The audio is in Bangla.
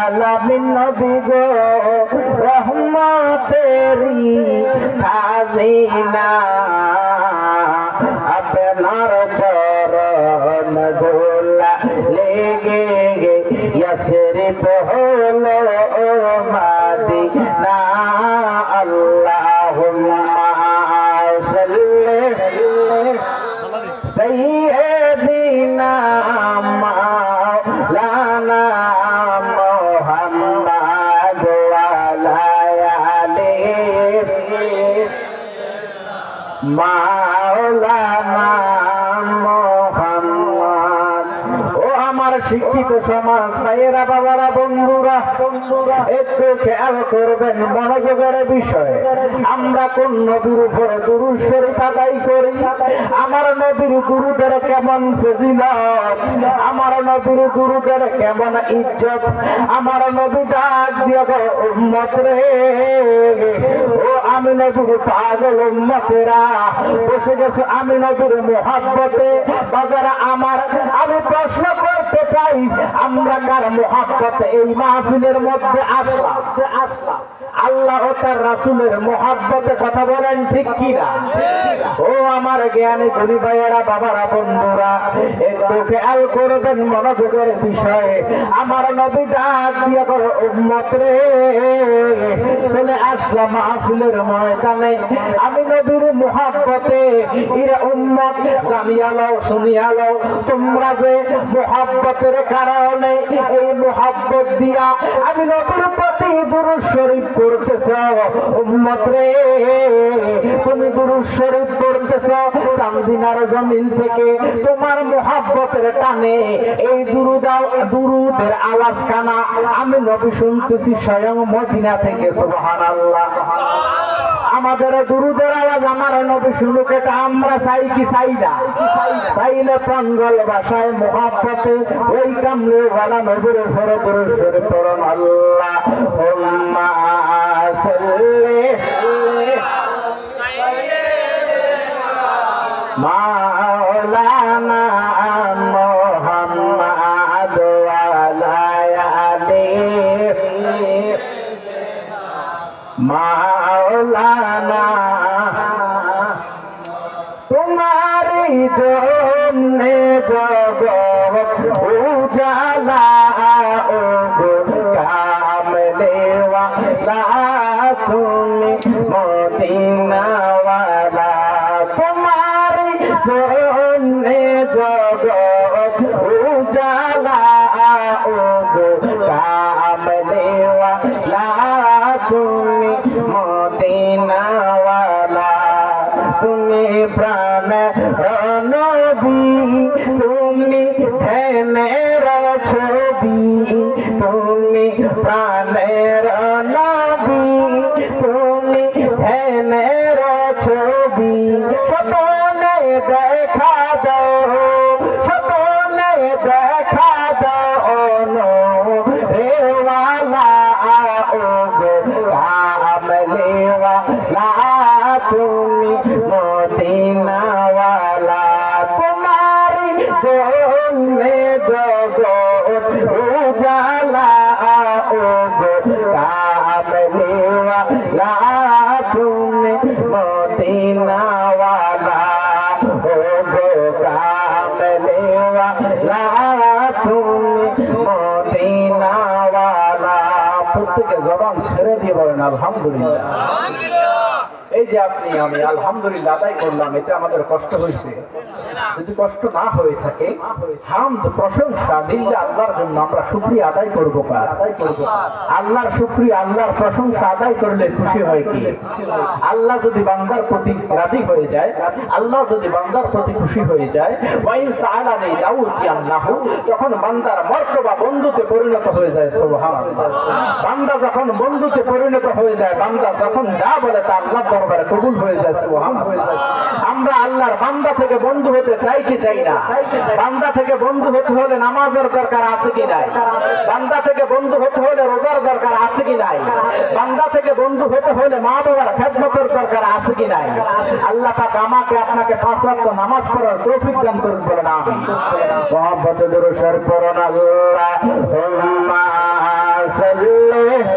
আলামিন নবী গো রহমতেরি খাজিনা আপনার চরণ ধুলা লেগে ইয়াসরিফ হলো মাদিনা আল্লাহুম্মা সাল্লি সাইয়্যিদিনা মাওলানা মুহাম্মদ ওয়া আলা আলিহি মাওলানা মুহাম্মদ। ও আমার শিক্ষিত সমাজ ভাইয়েরা, বাবারা, বন্ধুরা, একটু খেয়াল করবেন মনোযোগের বিষয়। আমরা কোন নবীর উপরে দুরূদ শরীফ আদায় করি? আমার নবীর দুরূদের কেমন ফজিলত, আমার নবীর দুরূদের কেমন ইজ্জত। আমার নবী ডাক দিয়ে উম্মত রে, ও আমি নবীর পাগল উম্মতেরা বসে গেছে আমি নবীর মুহাব্বতে। বাজারা আমার, আমি প্রশ্ন করতে চাই, আমরা কার মুহাব্বতে এই মাহফিলের মধ্যে আসলাম? আল্লাহ ও তার রাসূলের মুহাব্বতে। কথা বলেন ঠিক কিনা? ও আমার জ্ঞানী গুণী ভাইয়েরা, বাবারা, বন্ধুরা, একটু খেয়াল করবেন মনোযোগের বিষয়ে। আমার নবী ডাক দিয়া করো উম্মত রে, চলে আসলাম মাহফিলের ময়দানে আমি নবীর মুহাব্বতে। ইরে উম্মত, জানিয়া লও, শুনিয়া লও, তোমরা যে মুহাব্বতের কারণে এই মুহাব্বত দিয়া আমি নবীর প্রতি দুরূদ শরীফ পড়তেছ, উম্মত রে তুমি দুরূদ শরীফ পড়তেছ চান্দিনার জমিন থেকে তোমার মুহাব্বতের টানে। এই দুরূদের আওয়াজ কানা আমি নবী শুনতেছি স্বয়ং মদিনা থেকে। সুবহানাল্লাহ। আমাদের দুরূদের আওয়াজ আমার নবী শুনুক, এটা আমরা চাই কি চাই না? চাইলে প্রাঞ্জল ভাষায় মুহাব্বতে ওই কামলে ওয়ালা নবীর উপরে দুরূদ শরীফ পড়ুন। আল্লাহুম্মা সাল্লি মাওলানা মুহাম্মদ ওয়া আলা আলিহি মাওলানা। তোমারি জন্যে জগৎ উজালা, ও গো কামলে ওয়ালা তুমি মদিনা ওয়ালা। তোমারি জন্যে জগৎ উজালা, ও গো কামলে ওয়ালা তুমি মদিনা ওয়ালা। তুমি প্রাণ নবী, তুমি ধ্যানের ছবি, তুমি প্রাণের নবী, তুমি ধ্যানের ছবি। স্বপ্নে দেখা দাও, স্বপ্নে দেখা দাও রে ওয়ালা, ও গো কামলে ওয়ালা তুমি মদিনা ওয়ালা। তোমারি জন্যে জগৎ উজালা, ও গো কামলে ওয়ালা তুমি মদিনা ওয়ালা, ও গো কামলে ওয়ালা তুমি মদিনা ওয়ালা। প্রত্যেকে জবান ছেড়ে দিয়ে বলেন আলহামদুলিল্লাহ। এই যে আপনি আমি আলহামদুলিল্লাহ আদায় করলাম, এতে আমাদের কষ্ট হয়েছে। যদি কষ্ট না হয়ে থাকে, হামদ প্রশংসা লিল্লাহ আল্লাহর জন্য, আমরা শুকরিয়া আদায় করবো কার? আল্লাহর শুকরিয়া, আল্লাহর প্রশংসা আদায় করলে খুশি হয় কি? আল্লাহ যদি বান্দার প্রতি রাজি হয়ে যায়, আল্লাহ যদি বান্দার প্রতি খুশি হয়ে যায়, ওয়াইন সাআলানি লাউতিয়ান্নাহু, তখন বান্দার মর্তবা বন্ধুতে পরিণত হয়ে যায়। সুবহানাল্লাহ। বান্দা যখন বন্ধুতে পরিণত হয়ে যায়, বান্দা যখন যা বলে তা আল্লাহ দরবারে কবুল হয়ে যায়। সুবহানাল্লাহ। আমরা আল্লাহর বান্দা থেকে বন্ধু হতে চাই কি চাই না? বান্দা থেকে বন্ধু হতে হলে নামাজের দরকার আছে কি নাই? বান্দা থেকে বন্ধু হতে হলে রোজার দরকার আছে কি নাই? বান্দা থেকে বন্ধু হতে হলে মা বাবার খেদমতের দরকার আছে কি নাই? আল্লাহ পাক আমাকে আপনাকে 5 ওয়াক্ত নামাজ পড়ার তৌফিক দান করুন, বলেন আমিন। মুহাব্বতে দুরূদ শরীফ পড়ুন। আল্লাহুম্মা সাল্লি